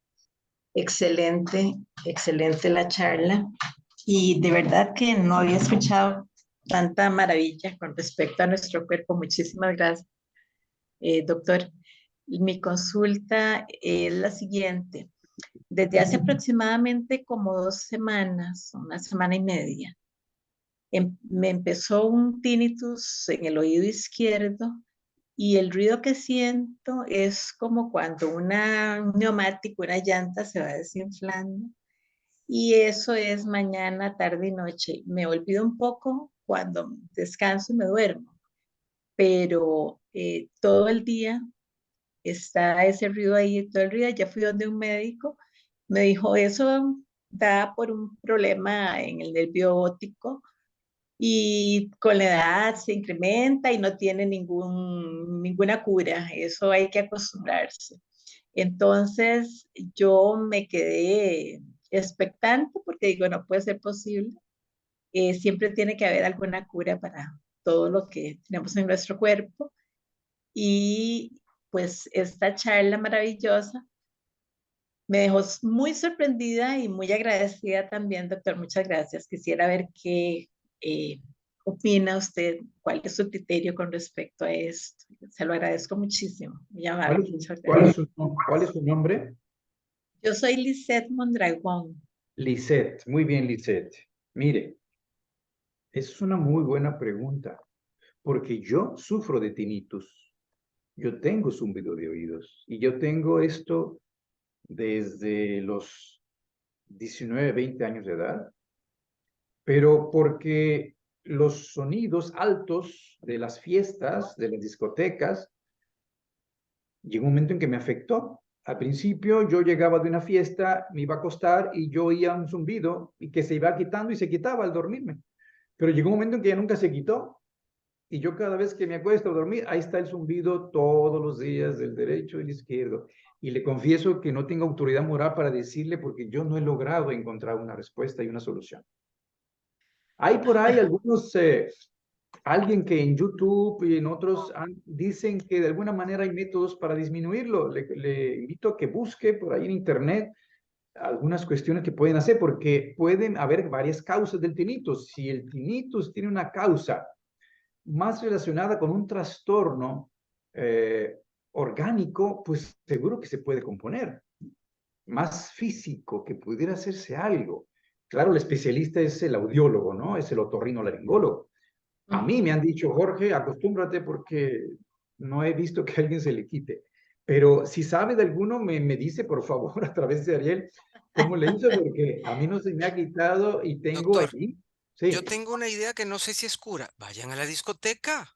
Excelente, excelente la charla. Y de verdad que no había escuchado tanta maravilla con respecto a nuestro cuerpo. Muchísimas gracias, doctor. Mi consulta es la siguiente. Desde hace aproximadamente como 2 semanas, una semana y media, me empezó un tinnitus en el oído izquierdo y el ruido que siento es como cuando un neumático, una llanta se va desinflando y eso es mañana, tarde y noche. Me olvido un poco cuando descanso y me duermo, pero todo el día está ese ruido ahí, todo el día. Ya fui donde un médico, me dijo, eso da por un problema en el nervio óptico y con la edad se incrementa y no tiene ninguna cura, eso hay que acostumbrarse. Entonces yo me quedé expectante porque digo, no puede ser posible. Siempre tiene que haber alguna cura para todo lo que tenemos en nuestro cuerpo. Y pues esta charla maravillosa me dejó muy sorprendida y muy agradecida también, doctor. Muchas gracias. Quisiera ver qué eh, opina usted, cuál es su criterio con respecto a esto. Se lo agradezco muchísimo. Muy ¿Cuál amable. es su, Muchas cuál es gracias. su, cuál es su nombre? Yo soy Lisette Mondragón. Lisette. Muy bien, Lisette. Mire, es una muy buena pregunta, porque yo sufro de tinnitus. Yo tengo zumbido de oídos y yo tengo esto desde los 19, 20 años de edad, pero porque los sonidos altos de las fiestas, de las discotecas, llegó un momento en que me afectó. Al principio yo llegaba de una fiesta, me iba a acostar y yo oía un zumbido y que se iba quitando y se quitaba al dormirme. Pero llegó un momento en que ya nunca se quitó y yo cada vez que me acuesto a dormir, ahí está el zumbido todos los días del derecho y del izquierdo. Y le confieso que no tengo autoridad moral para decirle porque yo no he logrado encontrar una respuesta y una solución. Hay por ahí algunos, alguien que en YouTube y en otros dicen que de alguna manera hay métodos para disminuirlo. Le invito a que busque por ahí en Internet algunas cuestiones que pueden hacer, porque pueden haber varias causas del tinnitus. Si el tinnitus tiene una causa más relacionada con un trastorno eh, orgánico, pues seguro que se puede componer. Más físico, que pudiera hacerse algo. Claro, el especialista es el audiólogo, ¿no? Es el otorrinolaringólogo. A mí me han dicho, Jorge, acostúmbrate porque no he visto que a alguien se le quite. Pero si sabe de alguno, me dice, por favor, a través de Ariel, cómo le hizo, porque a mí no se me ha quitado y tengo Doctor, allí. yo Sí, tengo una idea que no sé si es cura. Vayan a la discoteca.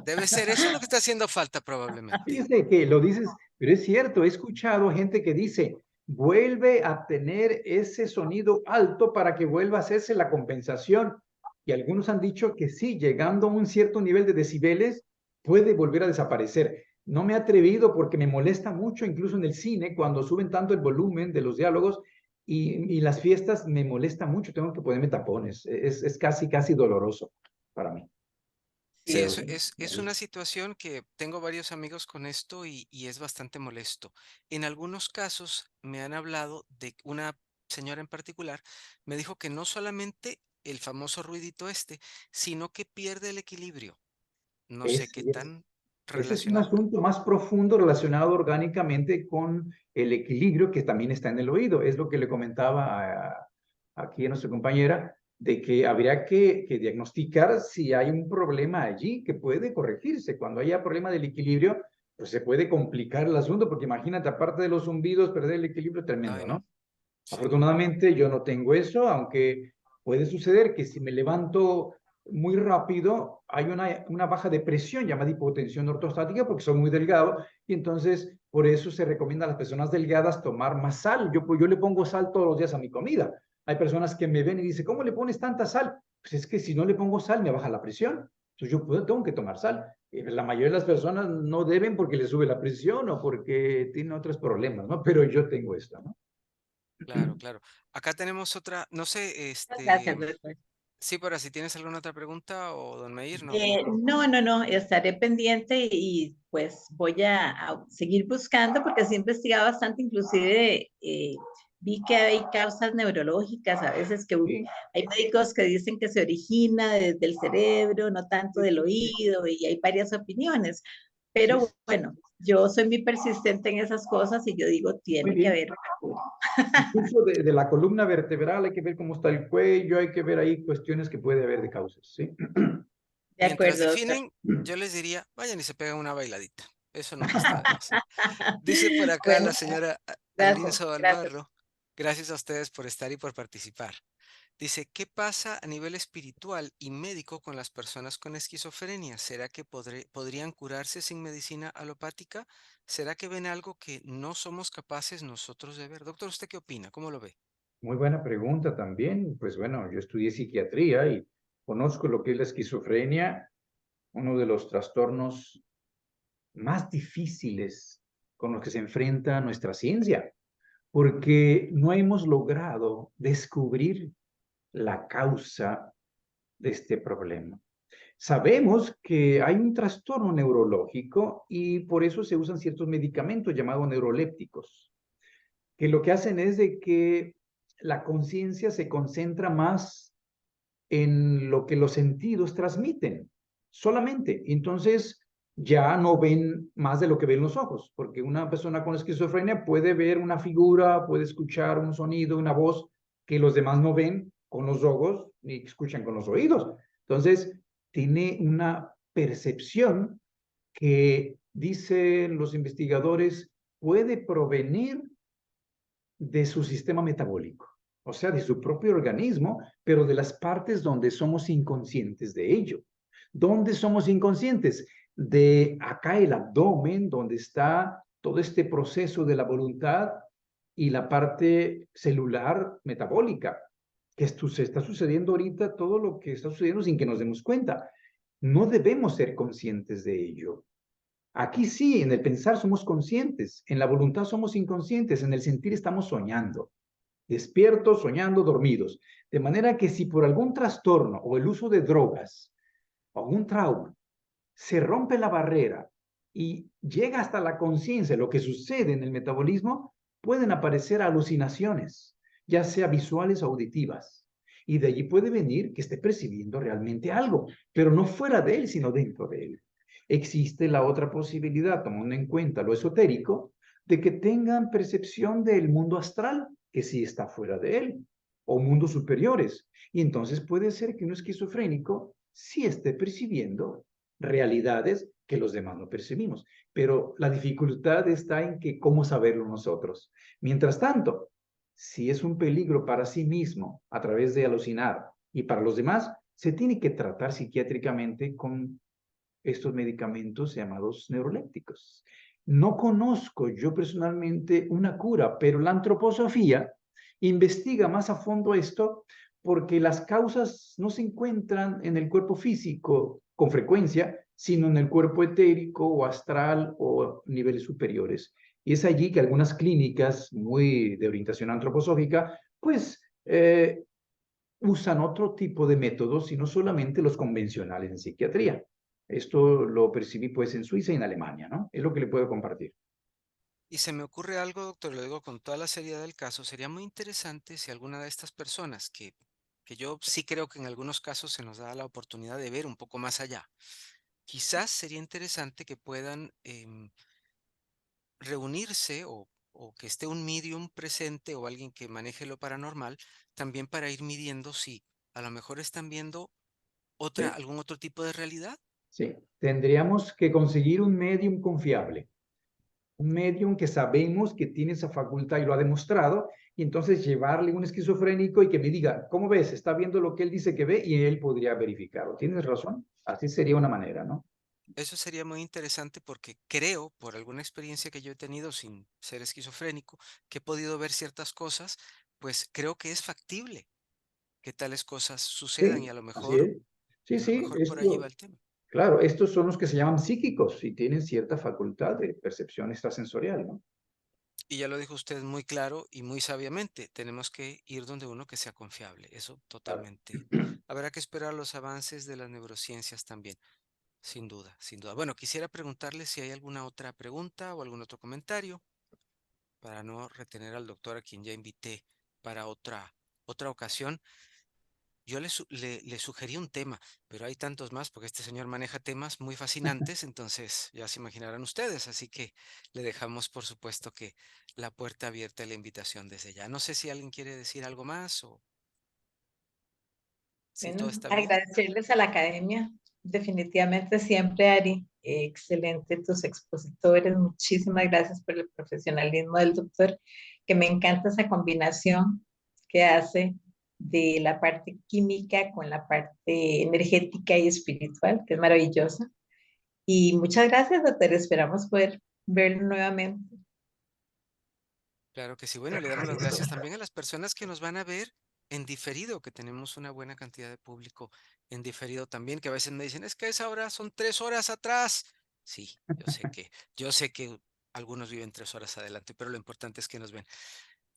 Debe ser eso lo que está haciendo falta probablemente. fíjese que lo dices, pero es cierto, he escuchado gente que dice, vuelve a tener ese sonido alto para que vuelva a hacerse la compensación. Y algunos han dicho que sí, llegando a un cierto nivel de decibeles, puede volver a desaparecer. No me he atrevido porque me molesta mucho, incluso en el cine, cuando suben tanto el volumen de los diálogos y las fiestas, me molesta mucho, tengo que ponerme tapones. Es casi, casi doloroso para mí. Sí, Pero es, sí, es, es una situación que tengo varios amigos con esto y es bastante molesto. En algunos casos me han hablado de una señora en particular, me dijo que no solamente el famoso ruidito este, sino que pierde el equilibrio. No sé es, qué es, tan ese es un relacionado. asunto más profundo relacionado orgánicamente con el equilibrio que también está en el oído. Es lo que le comentaba aquí a nuestra compañera, de que habría que diagnosticar si hay un problema allí que puede corregirse. Cuando haya problema del equilibrio, pues se puede complicar el asunto, porque imagínate, aparte de los zumbidos, perder el equilibrio Ay, tremendo, no. ¿no? Sí, Afortunadamente yo no tengo eso, aunque puede suceder que si me levanto muy rápido hay una baja de presión llamada hipotensión ortostática porque soy muy delgado y entonces por eso se recomienda a las personas delgadas tomar más sal. Yo le pongo sal todos los días a mi comida. Hay personas que me ven y dicen, ¿cómo le pones tanta sal? Pues es que si no le pongo sal me baja la presión. Entonces tengo que tomar sal. La mayoría de las personas no deben porque les sube la presión o porque tienen otros problemas, ¿no? Pero yo tengo esto, ¿no? claro, claro. Acá tenemos otra, no sé, Gracias, doctor. sí, pero si tienes alguna otra pregunta o don Meir, no. No, estaré pendiente y pues voy a seguir buscando porque sí he investigado bastante, inclusive vi que hay causas neurológicas, a veces que Sí, hay médicos que dicen que se origina desde el cerebro, no tanto sí, del sí, sí. oído, y hay varias opiniones, Sí, pero bueno, yo soy muy persistente en esas cosas y yo digo, muy tiene que bien. haber una cura. Incluso de la columna vertebral hay que ver cómo está el cuello, hay que ver ahí cuestiones que puede haber de causas, ¿sí? De Mientras acuerdo, doctor. definen, yo les diría, vayan y se pegan una bailadita. Eso nunca está de más. Dice por acá Bueno, la señora gracias, Alinzo gracias. Albarro, gracias a ustedes por estar y por participar. Dice, ¿qué pasa a nivel espiritual y médico con las personas con esquizofrenia? ¿Será que podrían curarse sin medicina alopática? ¿Será que ven algo que no somos capaces nosotros de ver? Doctor, ¿usted qué opina? ¿Cómo lo ve? Muy buena pregunta también. Pues bueno, yo estudié psiquiatría y conozco lo que es la esquizofrenia, uno de los trastornos más difíciles con los que se enfrenta nuestra ciencia, porque no hemos logrado descubrir la causa de este problema. Sabemos que hay un trastorno neurológico y por eso se usan ciertos medicamentos llamados neurolépticos, que lo que hacen es de que la conciencia se concentra más en lo que los sentidos transmiten, solamente. Entonces ya no ven más de lo que ven los ojos, porque una persona con esquizofrenia puede ver una figura, puede escuchar un sonido, una voz que los demás no ven con los ojos ni escuchan con los oídos. Entonces, tiene una percepción que, dicen los investigadores, puede provenir de su sistema metabólico, o sea, de su propio organismo, pero de las partes donde somos inconscientes de ello. ¿Dónde somos inconscientes? De acá el abdomen, donde está todo este proceso de la voluntad y la parte celular metabólica, que esto se está sucediendo ahorita, todo lo que está sucediendo sin que nos demos cuenta. No debemos ser conscientes de ello. Aquí sí, en el pensar somos conscientes, en la voluntad somos inconscientes, en el sentir estamos soñando, despiertos, soñando, dormidos. De manera que si por algún trastorno o el uso de drogas o un trauma se rompe la barrera y llega hasta la conciencia, lo que sucede en el metabolismo, pueden aparecer alucinaciones, ya sea visuales o auditivas. Y de allí puede venir que esté percibiendo realmente algo, pero no fuera de él, sino dentro de él. Existe la otra posibilidad, tomando en cuenta lo esotérico, de que tengan percepción del mundo astral, que sí está fuera de él, o mundos superiores. Y entonces puede ser que un esquizofrénico sí esté percibiendo realidades que los demás no percibimos. Pero la dificultad está en que cómo saberlo nosotros. Mientras tanto, si es un peligro para sí mismo a través de alucinar y para los demás, se tiene que tratar psiquiátricamente con estos medicamentos llamados neurolépticos. No conozco yo personalmente una cura, pero la antroposofía investiga más a fondo esto porque las causas no se encuentran en el cuerpo físico con frecuencia, sino en el cuerpo etérico o astral o niveles superiores. Y es allí que algunas clínicas muy de orientación antroposófica, pues usan otro tipo de métodos y no solamente los convencionales en psiquiatría. Esto lo percibí pues en Suiza y en Alemania, ¿no? Es lo que le puedo compartir. Y se me ocurre algo, doctor, lo digo con toda la seriedad del caso, sería muy interesante si alguna de estas personas, que yo sí creo que en algunos casos se nos da la oportunidad de ver un poco más allá, quizás sería interesante que puedan reunirse o que esté un medium presente o alguien que maneje lo paranormal, también para ir midiendo si a lo mejor están viendo Sí, algún otro tipo de realidad. sí. Tendríamos que conseguir un medium confiable. un medium que sabemos que tiene esa facultad y lo ha demostrado, y entonces llevarle un esquizofrénico y que me diga, ¿cómo ves? Está viendo lo que él dice que ve y él podría verificarlo. ¿Tienes razón? Así sería una manera, ¿no? Eso sería muy interesante porque creo, por alguna experiencia que yo he tenido sin ser esquizofrénico, que he podido ver ciertas cosas, pues creo que es factible que tales cosas sucedan Sí, así es. Sí, y a lo sí, mejor por allí va esto, el tema. claro, estos son los que se llaman psíquicos y tienen cierta facultad de percepción extrasensorial, ¿no? Y ya lo dijo usted muy claro y muy sabiamente, tenemos que ir donde uno que sea confiable. Eso Claro. totalmente. Habrá que esperar los avances de las neurociencias también, sin duda, sin duda. Bueno, quisiera preguntarle si hay alguna otra pregunta o algún otro comentario para no retener al doctor a quien ya invité para otra ocasión. Yo le sugerí un tema, pero hay tantos más porque este señor maneja temas muy fascinantes, entonces ya se imaginarán ustedes, así que le dejamos por supuesto que la puerta abierta y la invitación desde ya. No sé si alguien quiere decir algo más o si todo Bueno, está bien. agradecerles a la academia, definitivamente siempre, Ari, excelente tus expositores, muchísimas gracias por el profesionalismo del doctor, que me encanta esa combinación que hace de la parte química con la parte energética y espiritual, que es maravillosa. Y muchas gracias, doctor, esperamos poder verlo nuevamente. Claro que sí. Bueno, y le damos las gracias también a las personas que nos van a ver en diferido, que tenemos una buena cantidad de público en diferido también, que a veces me dicen, es que a esa hora son 3 horas atrás. Sí, yo sé que algunos viven 3 horas adelante, pero lo importante es que nos ven.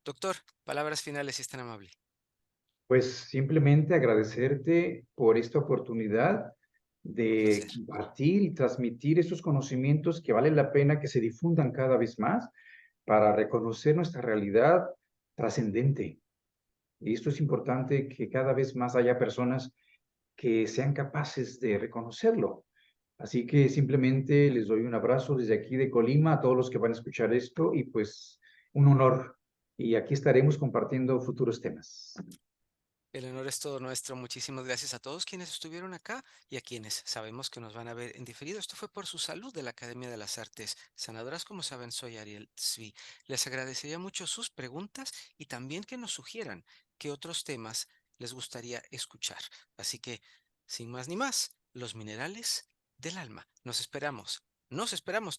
Doctor, palabras finales, si es tan amable. Pues simplemente agradecerte por esta oportunidad Un de placer. compartir y transmitir estos conocimientos que vale la pena que se difundan cada vez más para reconocer nuestra realidad trascendente. Y esto es importante que cada vez más haya personas que sean capaces de reconocerlo. Así que simplemente les doy un abrazo desde aquí de Colima a todos los que van a escuchar esto y pues un honor. Y aquí estaremos compartiendo futuros temas. El honor es todo nuestro. Muchísimas gracias a todos quienes estuvieron acá y a quienes sabemos que nos van a ver en diferido. Esto fue por su salud de la Academia de las Artes Sanadoras. Como saben, soy Ariel Zvi. Les agradecería mucho sus preguntas y también que nos sugieran qué otros temas les gustaría escuchar. Así que, sin más ni más, los minerales del alma. Nos esperamos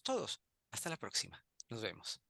todos. Hasta la próxima. Nos vemos.